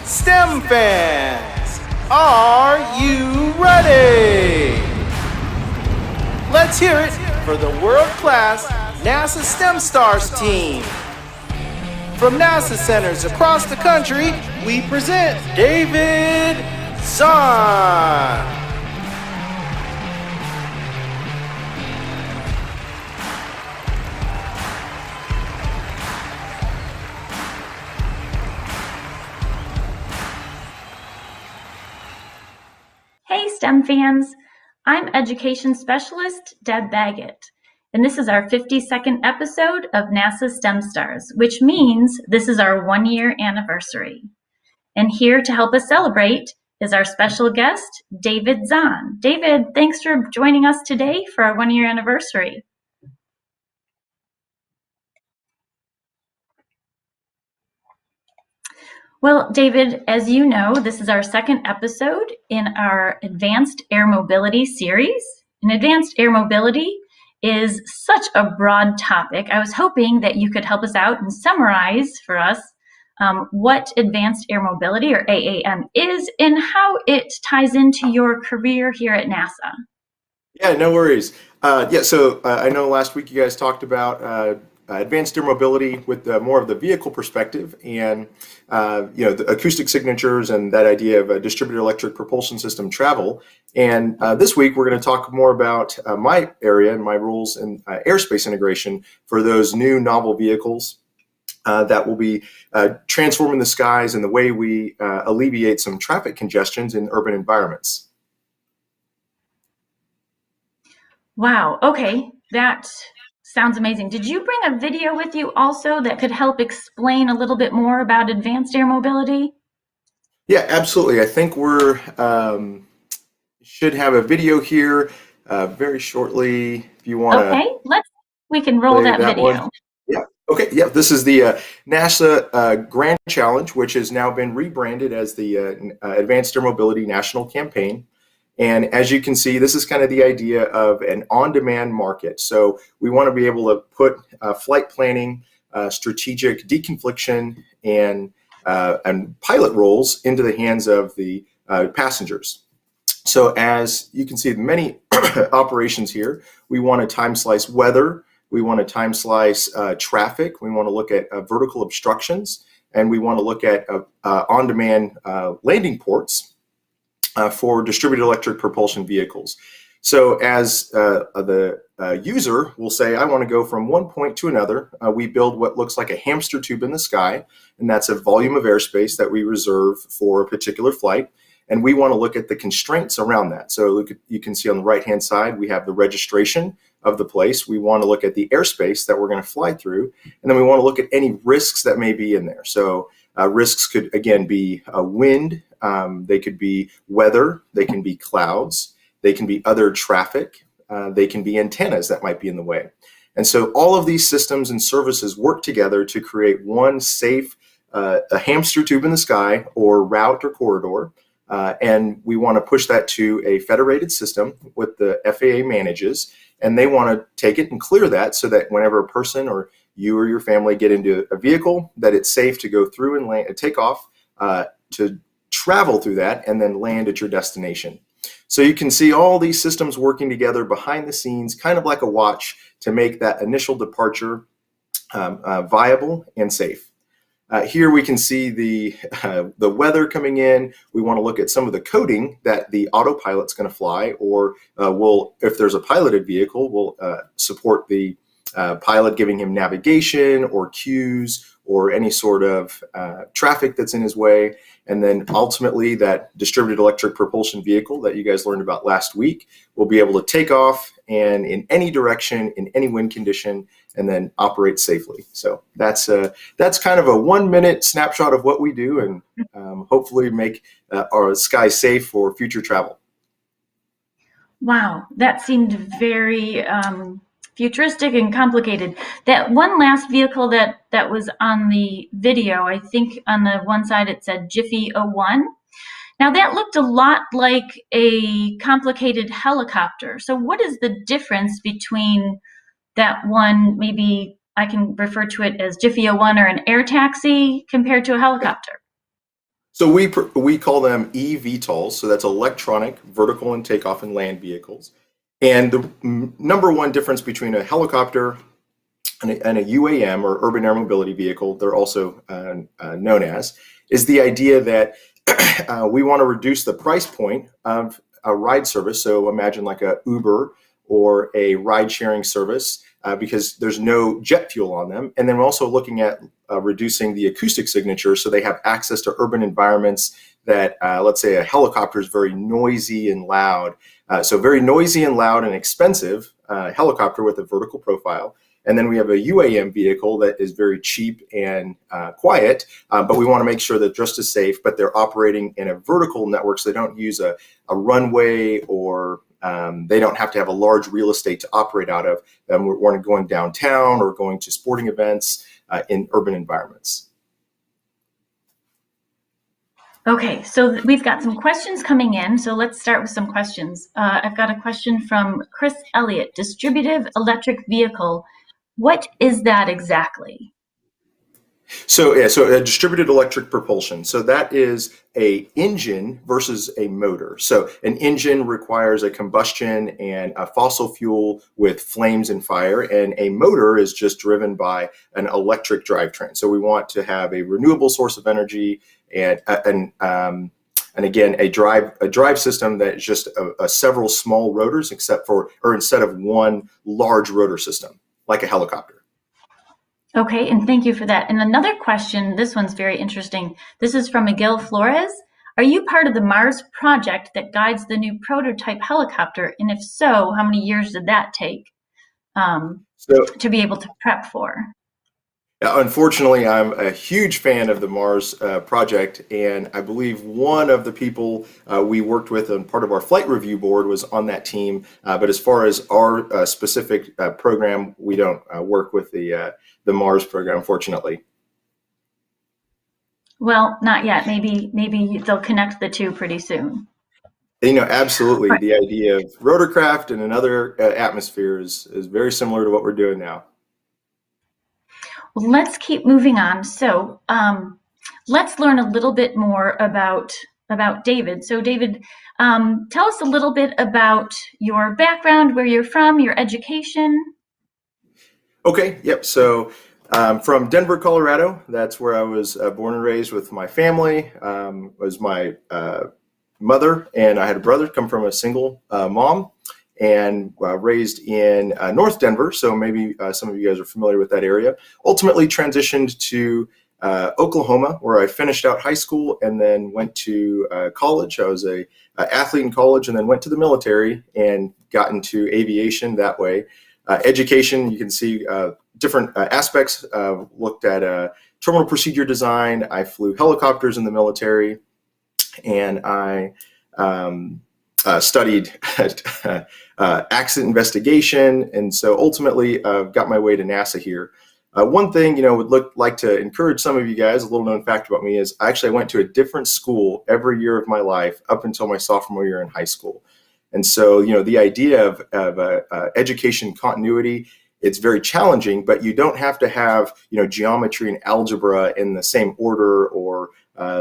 STEM fans, are you ready? Let's hear it for the world-class NASA STEM Stars team. From NASA centers across the country, we present David Zahn. Hey STEM fans, I'm Education Specialist Deb Baggett, and this is our 52nd episode of NASA STEM Stars, which means this is our 1-year anniversary. And here to help us celebrate is our special guest, David Zahn. David, thanks for joining us today for our 1-year anniversary. Well, David, as you know, this is our second episode in our Advanced Air Mobility series. And Advanced Air Mobility is such a broad topic. I was hoping that you could help us out and summarize for us what Advanced Air Mobility, or AAM, is and how it ties into your career here at NASA. Yeah, no worries. So I know last week you guys talked about advanced air mobility with more of the vehicle perspective, and the acoustic signatures and that idea of a distributed electric propulsion system travel. And this week we're going to talk more about my area and my roles in airspace integration for those new novel vehicles that will be transforming the skies and the way we alleviate some traffic congestions in urban environments. Wow, okay, that sounds amazing. Did you bring a video with you also that could help explain a little bit more about advanced air mobility? Yeah, absolutely. I think we're should have a video here very shortly. If you want to, okay, we can roll that video. One. Yeah. Okay. Yeah. This is the NASA Grand Challenge, which has now been rebranded as the Advanced Air Mobility National Campaign. And as you can see, this is kind of the idea of an on-demand market. So we want to be able to put flight planning, strategic deconfliction, and pilot roles into the hands of the passengers. So as you can see, many operations here, we want to time slice weather, we want to time slice traffic, we want to look at vertical obstructions, and we want to look at on-demand landing ports for distributed electric propulsion vehicles. So as the user will say, I want to go from one point to another, we build what looks like a hamster tube in the sky, and that's a volume of airspace that we reserve for a particular flight. And we want to look at the constraints around that. So you can see on the right-hand side, we have the registration of the place. We want to look at the airspace that we're going to fly through. And then we want to look at any risks that may be in there. So risks could, again, be wind. They could be weather. They can be clouds. They can be other traffic. They can be antennas that might be in the way. And so all of these systems and services work together to create one safe a hamster tube in the sky or route or corridor. And we want to push that to a federated system with the FAA manages, and they want to take it and clear that so that whenever a person or you or your family get into a vehicle, that it's safe to go through and land, take off, to travel through that and then land at your destination. So you can see all these systems working together behind the scenes, kind of like a watch, to make that initial departure viable and safe. Here we can see the weather coming in. We want to look at some of the coding that the autopilot's going to fly, or if there's a piloted vehicle, we'll support the pilot giving him navigation or cues or any sort of traffic that's in his way. And then ultimately that distributed electric propulsion vehicle that you guys learned about last week will be able to take off and in any direction, in any wind condition, and then operate safely. So that's kind of a 1-minute snapshot of what we do, and hopefully make our sky safe for future travel. Wow, that seemed very futuristic and complicated. That one last vehicle that was on the video, I think on the one side it said Jiffy 01. Now that looked a lot like a complicated helicopter. So what is the difference between that one, maybe I can refer to it as Jiffy 01 or an air taxi, compared to a helicopter? So we call them eVTOLs. So that's electronic vertical and takeoff and land vehicles. And the number one difference between a helicopter and a UAM, or urban air mobility vehicle, they're also known as, is the idea that we want to reduce the price point of a ride service. So imagine like a Uber or a ride sharing service, because there's no jet fuel on them. And then we're also looking at reducing the acoustic signature so they have access to urban environments that, let's say a helicopter is very noisy and loud. So very noisy and loud and expensive helicopter with a vertical profile. And then we have a UAM vehicle that is very cheap and quiet, but we want to make sure that just as safe, but they're operating in a vertical network, so they don't use a runway, or they don't have to have a large real estate to operate out of. We're going downtown or going to sporting events in urban environments. Okay, so we've got some questions coming in. So let's start with some questions. I've got a question from Chris Elliott, distributive electric vehicle. What is that exactly? So yeah, so a distributed electric propulsion. So that is a engine versus a motor. So an engine requires a combustion and a fossil fuel with flames and fire, and a motor is just driven by an electric drivetrain. So we want to have a renewable source of energy and again a drive system that is just a several small rotors, instead of one large rotor system like a helicopter. Okay, and thank you for that. And another question, this one's very interesting. This is from Miguel Flores. Are you part of the Mars project that guides the new prototype helicopter? And if so, how many years did that take to be able to prep for? Unfortunately, I'm a huge fan of the Mars project, and I believe one of the people we worked with on part of our flight review board was on that team. But as far as our specific program, we don't work with the Mars program, unfortunately. Well, not yet. Maybe they'll connect the two pretty soon. Absolutely. Right. The idea of rotorcraft in another atmosphere is very similar to what we're doing now. Well, let's keep moving on. So let's learn a little bit more about David. So David, tell us a little bit about your background, where you're from, your education. Okay, yep. So from Denver, Colorado. That's where I was born and raised with my family. Was my mother, and I had a brother, come from a single mom, and raised in North Denver. So maybe some of you guys are familiar with that area. Ultimately transitioned to Oklahoma, where I finished out high school and then went to college. I was a athlete in college, and then went to the military and got into aviation that way. Education, you can see different aspects. Looked at terminal procedure design. I flew helicopters in the military, and I studied accident investigation, and so ultimately got my way to NASA here. One thing, would like to encourage some of you guys, a little known fact about me is I actually went to a different school every year of my life up until my sophomore year in high school. And so, the idea of education continuity, it's very challenging, but you don't have to have, geometry and algebra in the same order, or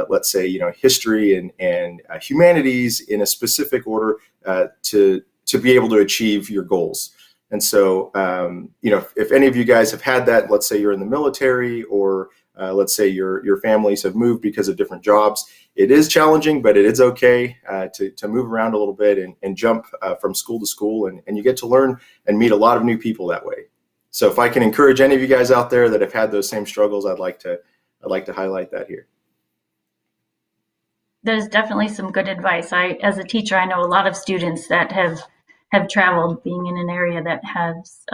let's say, history and humanities in a specific order to be able to achieve your goals. And so, if any of you guys have had that, let's say you're in the military, or let's say your families have moved because of different jobs, it is challenging, but it is okay to move around a little bit and jump from school to school, and you get to learn and meet a lot of new people that way. So if I can encourage any of you guys out there that have had those same struggles, I'd like to highlight that here. There's definitely some good advice. As a teacher, I know a lot of students that have traveled, being in an area that has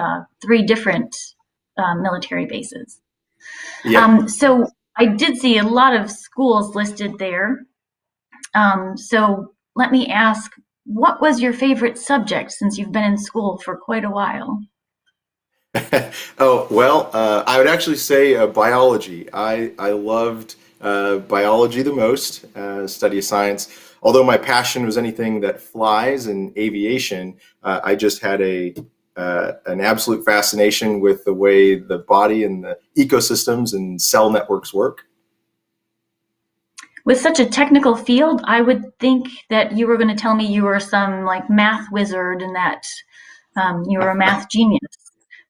3 different military bases. Yeah. So I did see a lot of schools listed there. So let me ask, what was your favorite subject since you've been in school for quite a while? Oh, well, I would actually say biology. I loved biology the most, study of science. Although my passion was anything that flies and aviation, I just had an absolute fascination with the way the body and the ecosystems and cell networks work. With such a technical field, I would think that you were going to tell me you were some like math wizard and that you were a math genius.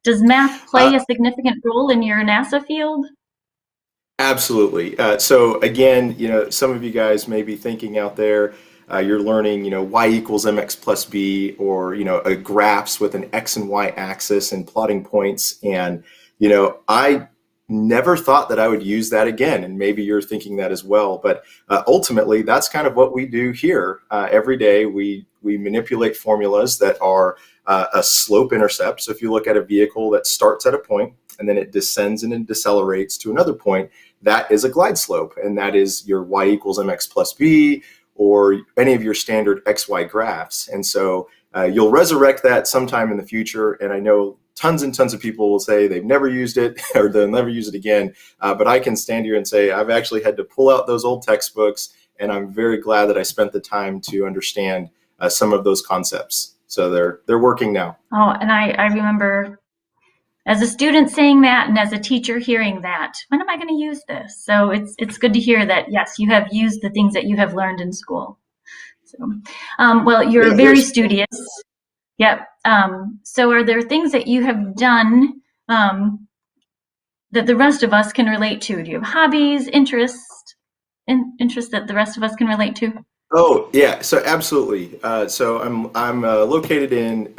Does math play a significant role in your NASA field? Absolutely. So again, some of you guys may be thinking out there, you're learning, y equals mx plus b, or graphs with an x and y axis and plotting points. And I never thought that I would use that again, and maybe you're thinking that as well. But ultimately, that's kind of what we do here every day. We manipulate formulas that are a slope intercept. So if you look at a vehicle that starts at a point and then it descends and it decelerates to another point, that is a glide slope, and that is your y equals mx plus b, or any of your standard xy graphs. And so you'll resurrect that sometime in the future, and I know tons and tons of people will say they've never used it or they'll never use it again, but I can stand here and say I've actually had to pull out those old textbooks, and I'm very glad that I spent the time to understand some of those concepts. So they're working now. Oh, and I remember as a student saying that, and as a teacher hearing that, when am I going to use this? So it's good to hear that, yes, you have used the things that you have learned in school. So, well, you're very studious. Yep. So are there things that you have done that the rest of us can relate to? Do you have hobbies, interests that the rest of us can relate to? Oh yeah, so absolutely. So I'm located in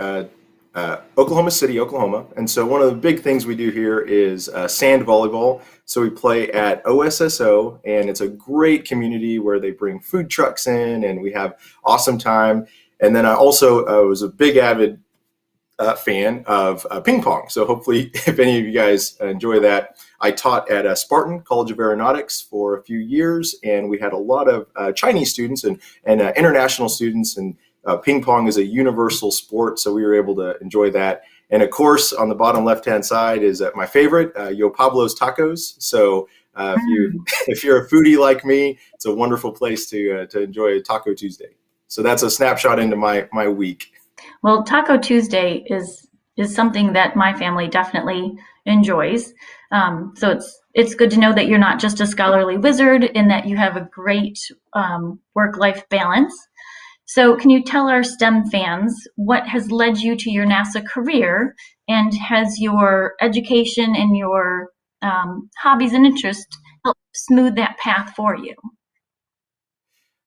Oklahoma City, Oklahoma, and so one of the big things we do here is sand volleyball. So we play at OSSO, and it's a great community where they bring food trucks in, and we have awesome time. And then I also was a big avid fan of ping pong. So hopefully, if any of you guys enjoy that, I taught at Spartan College of Aeronautics for a few years, and we had a lot of Chinese students and international students, and ping pong is a universal sport, so we were able to enjoy that. And of course, on the bottom left-hand side is my favorite, Yo Pablo's Tacos. So if you're a foodie like me, it's a wonderful place to enjoy a Taco Tuesday. So that's a snapshot into my week. Well, Taco Tuesday is something that my family definitely enjoys. So it's good to know that you're not just a scholarly wizard and that you have a great work-life balance. So can you tell our STEM fans what has led you to your NASA career, and has your education and your hobbies and interests helped smooth that path for you?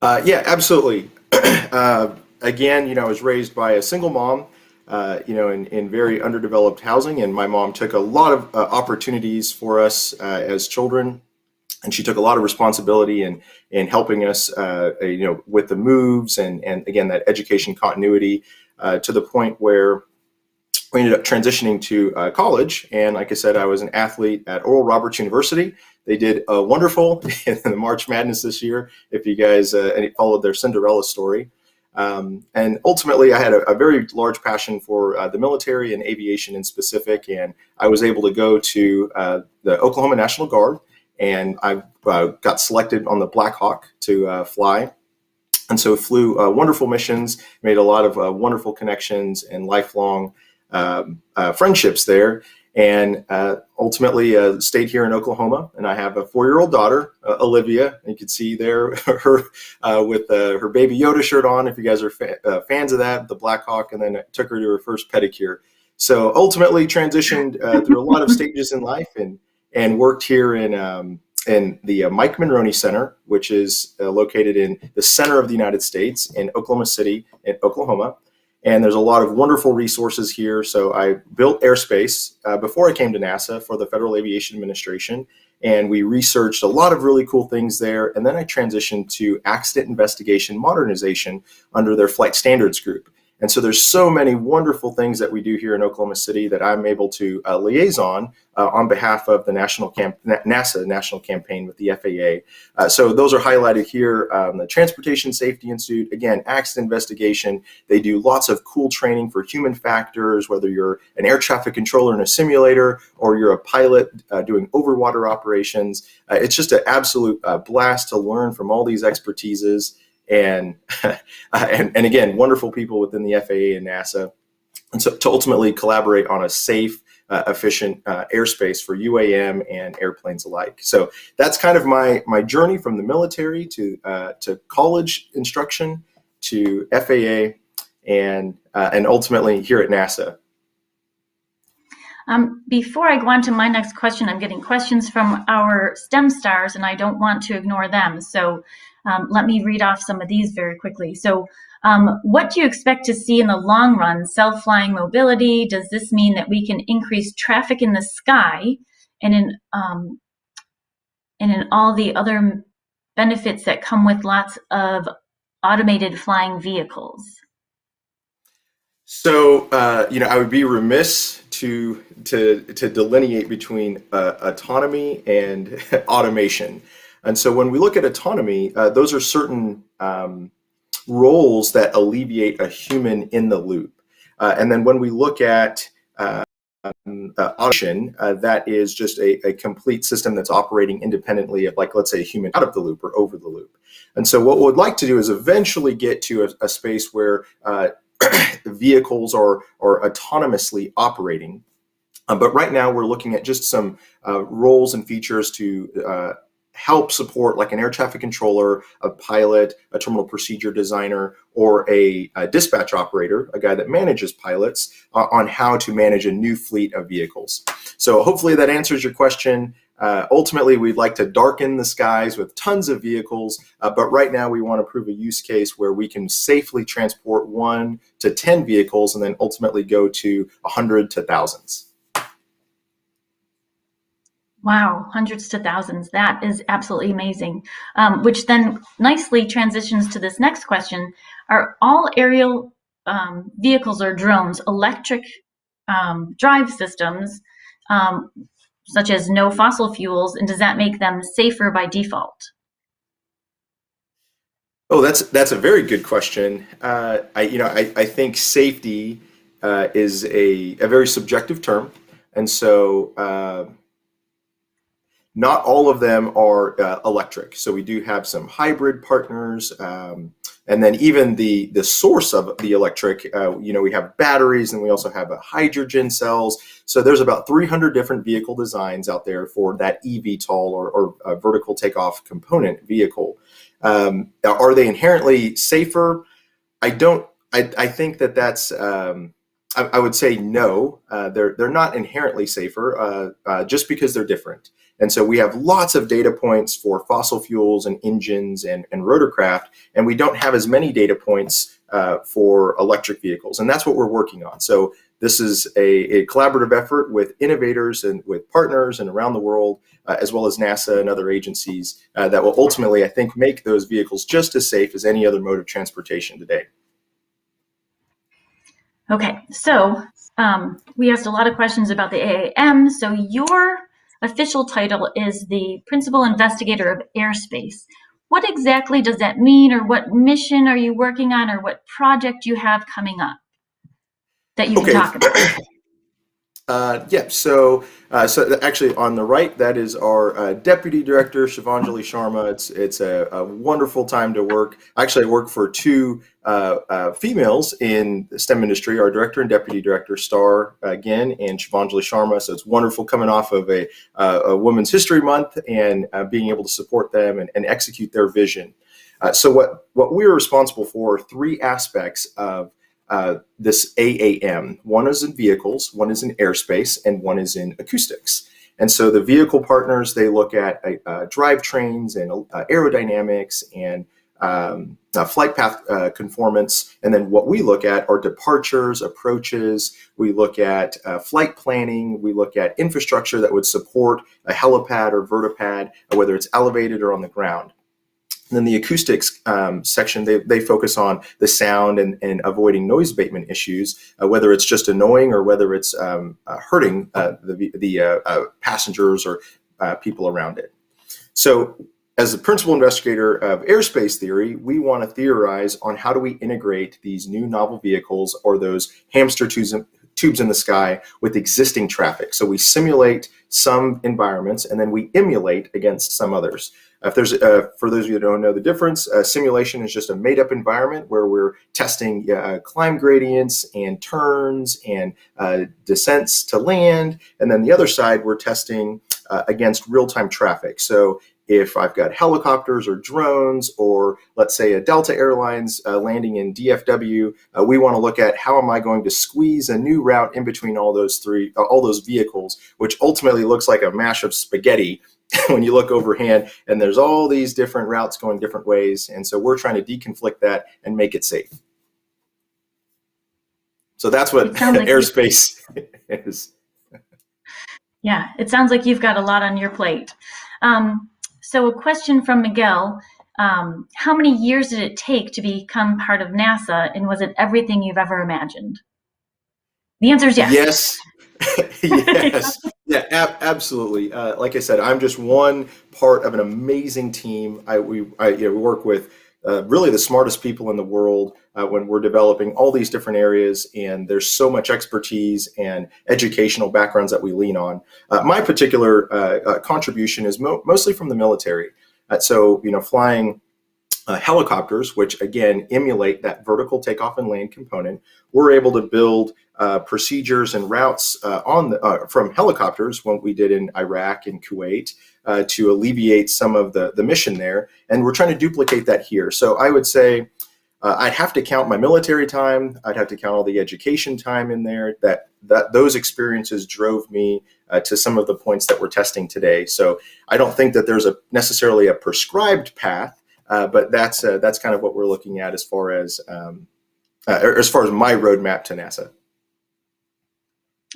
Yeah, absolutely. Again, I was raised by a single mom, in very underdeveloped housing, and my mom took a lot of opportunities for us as children, and she took a lot of responsibility in helping us, with the moves and again that education continuity to the point where we ended up transitioning to college. And like I said, I was an athlete at Oral Roberts University. They did wonderful in the March Madness this year, if you guys followed their Cinderella story. And ultimately, I had a very large passion for the military and aviation in specific, and I was able to go to the Oklahoma National Guard, and I got selected on the Black Hawk to fly. And so flew wonderful missions, made a lot of wonderful connections and lifelong friendships there, and ultimately stayed here in Oklahoma. And I have a 4-year-old daughter, Olivia. You can see there her with her Baby Yoda shirt on, if you guys are fans of that, the Black Hawk, and then I took her to her first pedicure. So ultimately transitioned through a lot of stages in life, and worked here in the Mike Monroney Center, which is located in the center of the United States in Oklahoma City, in Oklahoma. And there's a lot of wonderful resources here. So I built airspace before I came to NASA for the Federal Aviation Administration, and we researched a lot of really cool things there. And then I transitioned to accident investigation modernization under their flight standards group. And so there's so many wonderful things that we do here in Oklahoma City that I'm able to liaison on behalf of the NASA national campaign with the FAA. So those are highlighted here. The Transportation Safety Institute, again, accident investigation. They do lots of cool training for human factors, whether you're an air traffic controller in a simulator or you're a pilot doing overwater operations. It's just an absolute blast to learn from all these expertises. And again, wonderful people within the FAA and NASA, and so to ultimately collaborate on a safe, efficient airspace for UAM and airplanes alike. So that's kind of my journey from the military to college instruction to FAA and ultimately here at NASA. Before I go on to my next question, I'm getting questions from our STEM stars, and I don't want to ignore them. So let me read off some of these very quickly. So what do you expect to see in the long run? Self-flying mobility, does this mean that we can increase traffic in the sky and in all the other benefits that come with lots of automated flying vehicles? So, I would be remiss to delineate between autonomy and automation. And so when we look at autonomy, those are certain roles that alleviate a human in the loop. And then when we look at automation, that is just a complete system that's operating independently of, like, let's say, a human out of the loop or over the loop. And so what we'd like to do is eventually get to a space where vehicles are autonomously operating. But right now we're looking at just some roles and features to help support, like an air traffic controller, a pilot, a terminal procedure designer, or a dispatch operator, a guy that manages pilots, on how to manage a new fleet of vehicles. So hopefully that answers your question. Ultimately, we'd like to darken the skies with tons of vehicles, but right now we want to prove a use case where we can safely transport 1 to 10 vehicles and then ultimately go to 100 to thousands. Wow, hundreds to thousands. That is absolutely amazing. Which then nicely transitions to this next question. Are all aerial vehicles or drones electric drive systems, such as no fossil fuels, and does that make them safer by default? Oh, that's a very good question. I think safety is a very subjective term, and so not all of them are electric. So we do have some hybrid partners, and then even the source of the electric. We have batteries, and we also have hydrogen cells. So there's about 300 different vehicle designs out there for that eVTOL or vertical takeoff component vehicle. Are they inherently safer? I think that's. I would say no. They're not inherently safer just because they're different. And so we have lots of data points for fossil fuels and engines and rotorcraft, and we don't have as many data points for electric vehicles. And that's what we're working on. So this is a collaborative effort with innovators and with partners and around the world, as well as NASA and other agencies that will ultimately, I think, make those vehicles just as safe as any other mode of transportation today. Okay, so we asked a lot of questions about the AAM. So your official title is the Principal Investigator of Airspace. What exactly does that mean, or what mission are you working on, or what project you have coming up that you can talk about? So actually on the right, that is our Deputy Director, Shivanjali Sharma. It's a wonderful time to work. Actually, I work for 2 females in the STEM industry, our Director and Deputy Director, Star again, and Shivanjali Sharma. So it's wonderful coming off of a Women's History Month and being able to support them and execute their vision. So what we're responsible for are 3 aspects of this AAM. One is in vehicles, one is in airspace, and one is in acoustics. And so the vehicle partners, they look at drivetrains and aerodynamics and flight path conformance. And then what we look at are departures, approaches. We look at flight planning. We look at infrastructure that would support a helipad or vertipad, whether it's elevated or on the ground. And then the acoustics section, they focus on the sound and avoiding noise abatement issues, whether it's just annoying or whether it's hurting the passengers or people around it. So as the principal investigator of airspace theory, we want to theorize on how do we integrate these new novel vehicles or those hamster tubes in the sky with existing traffic. So we simulate some environments and then we emulate against some others. If there's, for those of you who don't know the difference, simulation is just a made-up environment where we're testing climb gradients and turns and descents to land. And then the other side, we're testing against real-time traffic. So if I've got helicopters or drones, or let's say a Delta Airlines landing in DFW, we want to look at how am I going to squeeze a new route in between all those vehicles, which ultimately looks like a mash of spaghetti when you look overhand, and there's all these different routes going different ways. And so we're trying to deconflict that and make it safe. So that's what like airspace is. Yeah, it sounds like you've got a lot on your plate. So a question from Miguel, how many years did it take to become part of NASA, and was it everything you've ever imagined? The answer is yes. Yes. Yes. Yeah, absolutely. Like I said, I'm just one part of an amazing team. We work with really the smartest people in the world when we're developing all these different areas, and there's so much expertise and educational backgrounds that we lean on. My particular contribution is mostly from the military. So, flying helicopters, which again emulate that vertical takeoff and land component, we're able to build procedures and routes from helicopters, what we did in Iraq and Kuwait, to alleviate some of the mission there. And we're trying to duplicate that here. So I would say I'd have to count my military time. I'd have to count all the education time in there. That those experiences drove me to some of the points that we're testing today. So I don't think that there's necessarily a prescribed path. But that's kind of what we're looking at as far as my roadmap to NASA.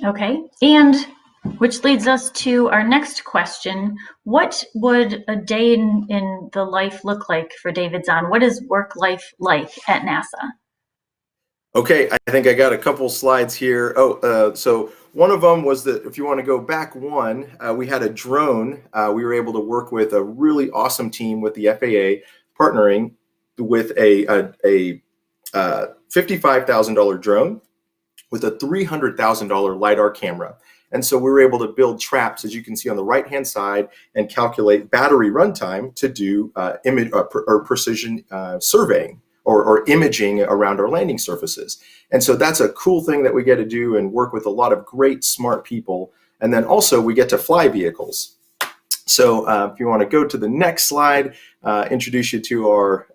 Okay, and which leads us to our next question. What would a day in the life look like for David Zahn? What is work life like at NASA? Okay, I think I got a couple slides here. So one of them was that if you want to go back one, we had a drone. We were able to work with a really awesome team with the FAA, partnering with a $55,000 drone with a $300,000 LiDAR camera. And so we were able to build traps, as you can see on the right-hand side, and calculate battery runtime to do image or precision surveying or imaging around our landing surfaces. And so that's a cool thing that we get to do and work with a lot of great, smart people. And then also we get to fly vehicles. So if you want to go to the next slide, introduce you to our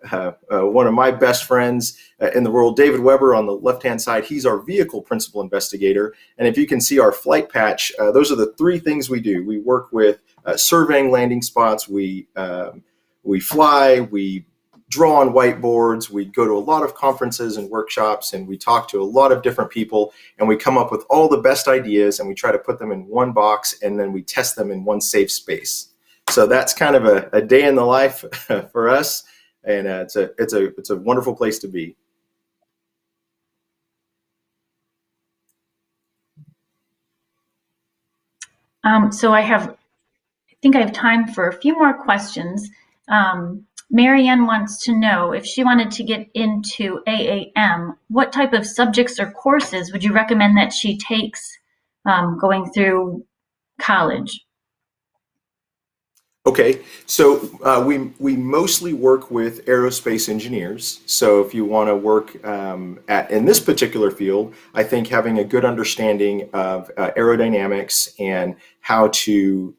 one of my best friends in the world, David Weber, on the left-hand side. He's our vehicle principal investigator. And if you can see our flight patch, those are the three things we do. We work with surveying landing spots. We fly. We draw on whiteboards. We go to a lot of conferences and workshops, and we talk to a lot of different people, and we come up with all the best ideas, and we try to put them in one box, and then we test them in one safe space. So that's kind of a day in the life for us, and it's a wonderful place to be. So I think I have time for a few more questions. Marianne wants to know, if she wanted to get into AAM, what type of subjects or courses would you recommend that she takes going through college? Okay, so we mostly work with aerospace engineers. So if you want to work in this particular field, I think having a good understanding of aerodynamics and how to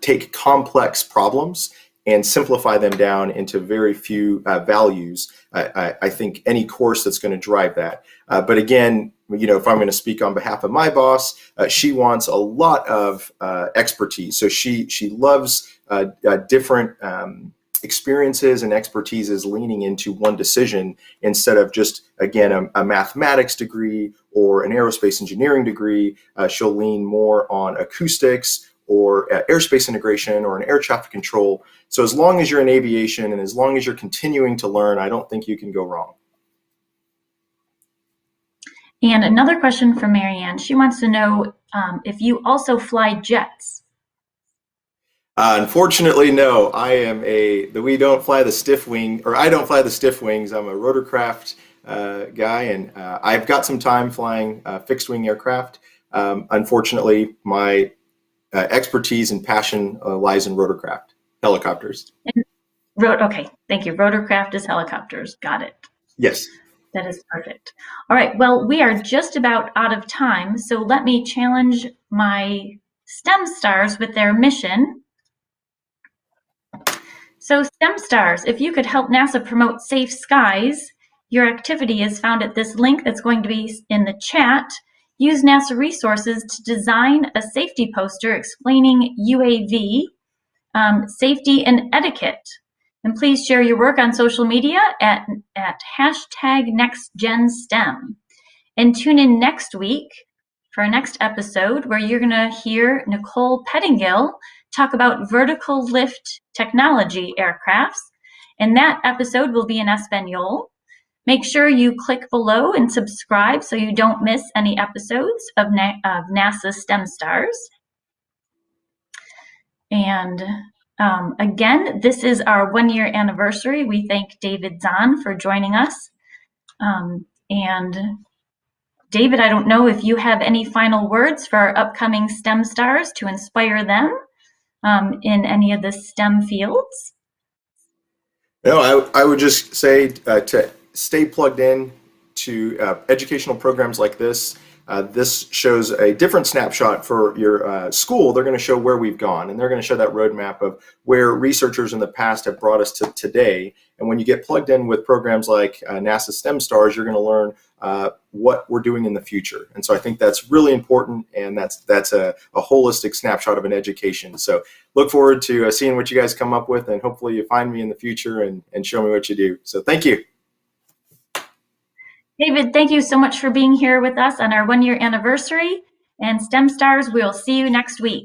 take complex problems and simplify them down into very few values. I think any course that's going to drive that. But again, if I'm going to speak on behalf of my boss, she wants a lot of expertise. So she loves different experiences and expertises leaning into one decision instead of just, again, a mathematics degree or an aerospace engineering degree. She'll lean more on acoustics or airspace integration or an air traffic control. So as long as you're in aviation and as long as you're continuing to learn, I don't think you can go wrong. And another question from Marianne. She wants to know if you also fly jets. Unfortunately, no. We don't fly the stiff wing, or I don't fly the stiff wings. I'm a rotorcraft guy, and I've got some time flying fixed wing aircraft. Unfortunately, my expertise and passion lies in rotorcraft. Helicopters. Okay, thank you. Rotorcraft is helicopters. Got it. Yes. That is perfect. All right, well, we are just about out of time, so let me challenge my STEM stars with their mission. So STEM stars, if you could help NASA promote safe skies, your activity is found at this link that's going to be in the chat. Use NASA resources to design a safety poster explaining UAV safety and etiquette. And please share your work on social media at #NextGenSTEM. And tune in next week for our next episode where you're going to hear Nicole Pettingill talk about vertical lift technology aircrafts. And that episode will be in Espanol. Make sure you click below and subscribe so you don't miss any episodes of NASA STEM Stars. And again, this is our 1-year anniversary. We thank David Zahn for joining us. And David, I don't know if you have any final words for our upcoming STEM stars to inspire them in any of the STEM fields. No, I would just say to stay plugged in to educational programs like this. This shows a different snapshot for your school. They're going to show where we've gone, and they're going to show that roadmap of where researchers in the past have brought us to today. And when you get plugged in with programs like NASA STEM Stars, you're going to learn what we're doing in the future. And so I think that's really important, and that's a holistic snapshot of an education. So look forward to seeing what you guys come up with, and hopefully you find me in the future and show me what you do. So thank you. David, thank you so much for being here with us on our 1-year anniversary. And STEM Stars, we'll see you next week.